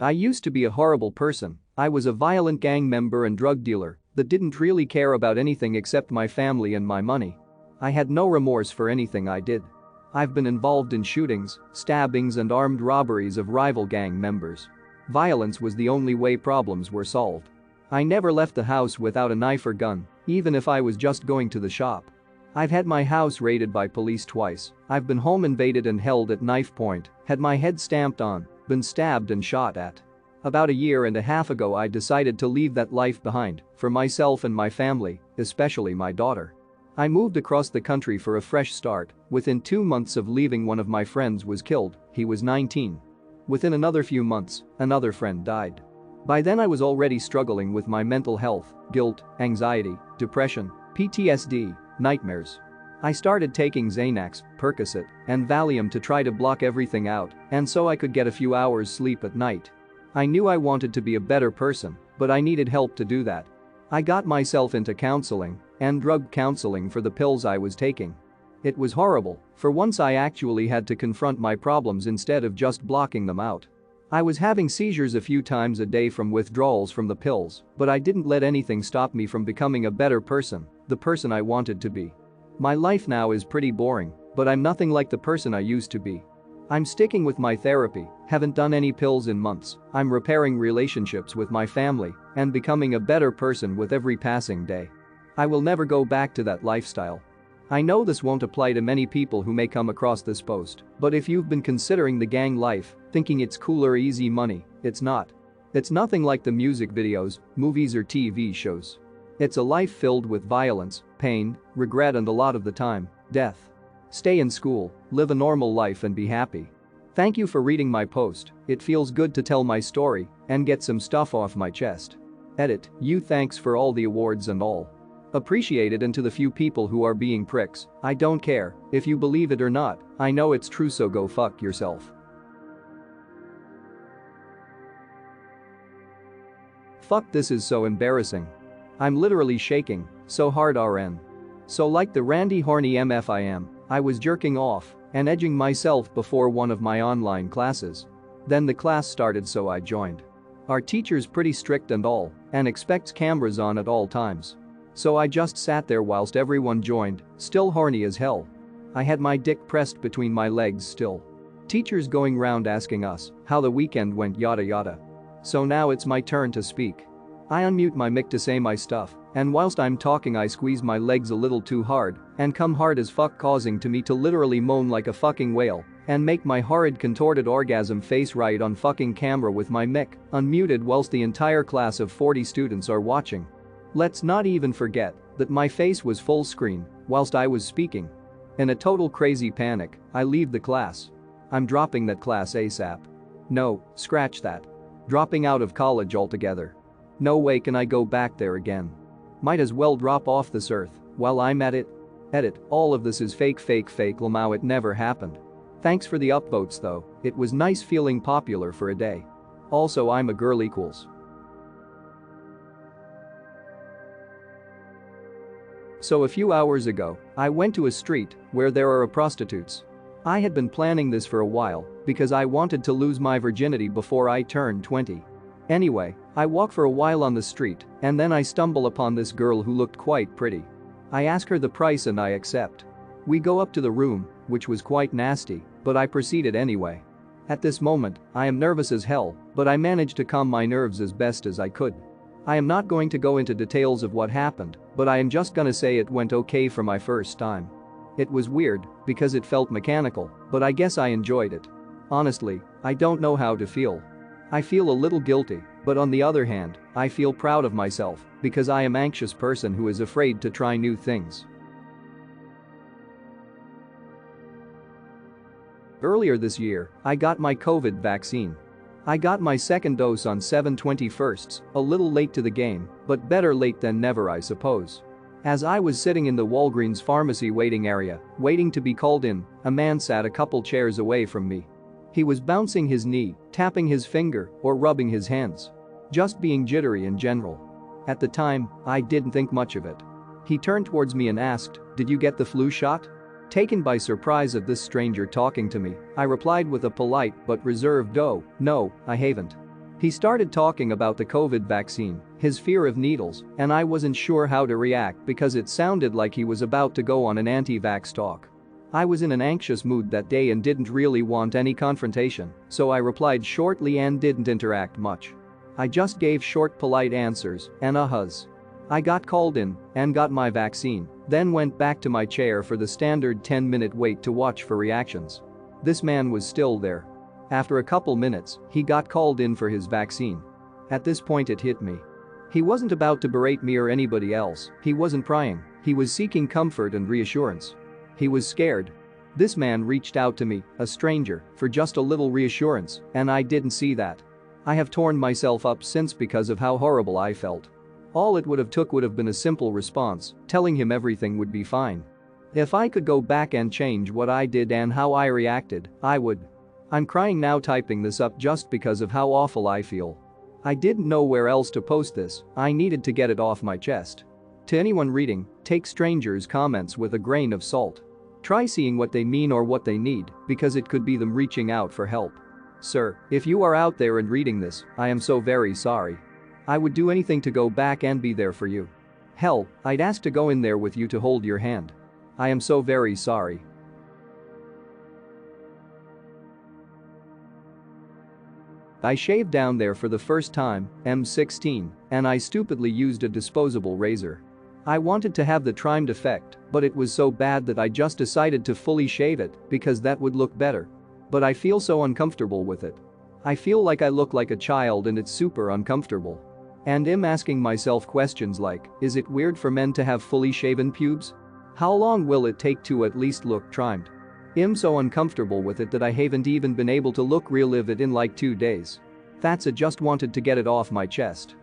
I used to be a horrible person. I was a violent gang member and drug dealer that didn't really care about anything except my family and my money. I had no remorse for anything I did. I've been involved in shootings, stabbings and armed robberies of rival gang members. Violence was the only way problems were solved. I never left the house without a knife or gun, even if I was just going to the shop. I've had my house raided by police twice. I've been home invaded and held at knife point, had my head stamped on, been stabbed and shot at. About a year and a half ago I decided to leave that life behind for myself and my family, especially my daughter. I moved across the country for a fresh start. Within 2 months of leaving, one of my friends was killed. He was 19. Within another few months, another friend died. By then I was already struggling with my mental health, guilt, anxiety, depression, PTSD, nightmares. I started taking Xanax, Percocet, and Valium to try to block everything out and so I could get a few hours sleep at night. I knew I wanted to be a better person, but I needed help to do that. I got myself into counseling and drug counseling for the pills I was taking. It was horrible, for once I actually had to confront my problems instead of just blocking them out. I was having seizures a few times a day from withdrawals from the pills, but I didn't let anything stop me from becoming a better person, the person I wanted to be. My life now is pretty boring, but I'm nothing like the person I used to be. I'm sticking with my therapy, haven't done any pills in months, I'm repairing relationships with my family and becoming a better person with every passing day. I will never go back to that lifestyle. I know this won't apply to many people who may come across this post, but if you've been considering the gang life, thinking it's cool or easy money, it's not. It's nothing like the music videos, movies or TV shows. It's a life filled with violence, pain, regret and a lot of the time, death. Stay in school, live a normal life and be happy. Thank you for reading my post, it feels good to tell my story and get some stuff off my chest. Edit, you thanks for all the awards and all. Appreciate it, and to the few people who are being pricks, I don't care if you believe it or not, I know it's true, so go fuck yourself. Fuck, this is so embarrassing. I'm literally shaking so hard RN. So like the Randy horny MF I was jerking off and edging myself before one of my online classes. Then the class started, so I joined. Our teacher's pretty strict and all and expects cameras on at all times. So I just sat there whilst everyone joined, still horny as hell. I had my dick pressed between my legs still. Teachers going round asking us how the weekend went, yada yada. So now it's my turn to speak. I unmute my mic to say my stuff, and whilst I'm talking I squeeze my legs a little too hard and come hard as fuck, causing to me to literally moan like a fucking whale and make my horrid contorted orgasm face right on fucking camera with my mic unmuted whilst the entire class of 40 students are watching. Let's not even forget that my face was full screen whilst I was speaking. In a total crazy panic, I leave the class. I'm dropping that class ASAP. No, scratch that. Dropping out of college altogether. No way can I go back there again. Might as well drop off this earth while I'm at it. Edit, all of this is fake Lamau, it never happened. Thanks for the upvotes though, it was nice feeling popular for a day. Also, I'm a girl equals. So a few hours ago, I went to a street where there are prostitutes. I had been planning this for a while because I wanted to lose my virginity before I turned 20. Anyway, I walk for a while on the street and then I stumble upon this girl who looked quite pretty. I ask her the price and I accept. We go up to the room, which was quite nasty, but I proceeded anyway. At this moment, I am nervous as hell, but I managed to calm my nerves as best as I could. I am not going to go into details of what happened, but I am just gonna say it went okay for my first time. It was weird because it felt mechanical, but I guess I enjoyed it. Honestly, I don't know how to feel. I feel a little guilty, but on the other hand, I feel proud of myself because I am an anxious person who is afraid to try new things. Earlier this year, I got my COVID vaccine. I got my second dose on 7/21, a little late to the game, but better late than never, I suppose. As I was sitting in the Walgreens pharmacy waiting area, waiting to be called in, a man sat a couple chairs away from me. He was bouncing his knee, tapping his finger, or rubbing his hands. Just being jittery in general. At the time, I didn't think much of it. He turned towards me and asked, "Did you get the flu shot?" Taken by surprise at this stranger talking to me, I replied with a polite but reserved "Oh, no, I haven't." He started talking about the COVID vaccine, his fear of needles, and I wasn't sure how to react because it sounded like he was about to go on an anti-vax talk. I was in an anxious mood that day and didn't really want any confrontation, so I replied shortly and didn't interact much. I just gave short polite answers and ahas. I got called in and got my vaccine, then went back to my chair for the standard 10-minute wait to watch for reactions. This man was still there. After a couple minutes, he got called in for his vaccine. At this point it hit me. He wasn't about to berate me or anybody else, he wasn't prying, he was seeking comfort and reassurance. He was scared. This man reached out to me, a stranger, for just a little reassurance, and I didn't see that. I have torn myself up since because of how horrible I felt. All it would have been a simple response, telling him everything would be fine. If I could go back and change what I did and how I reacted, I would. I'm crying now typing this up just because of how awful I feel. I didn't know where else to post this, I needed to get it off my chest. To anyone reading, take strangers' comments with a grain of salt. Try seeing what they mean or what they need, because it could be them reaching out for help. Sir, if you are out there and reading this, I am so very sorry. I would do anything to go back and be there for you. Hell, I'd ask to go in there with you to hold your hand. I am so very sorry. I shaved down there for the first time, M16, and I stupidly used a disposable razor. I wanted to have the trimmed effect, but it was so bad that I just decided to fully shave it because that would look better. But I feel so uncomfortable with it. I feel like I look like a child and it's super uncomfortable. And I'm asking myself questions like, is it weird for men to have fully shaven pubes? How long will it take to at least look trimmed? I'm so uncomfortable with it that I haven't even been able to look relive it in like 2 days. That's it, just wanted to get it off my chest.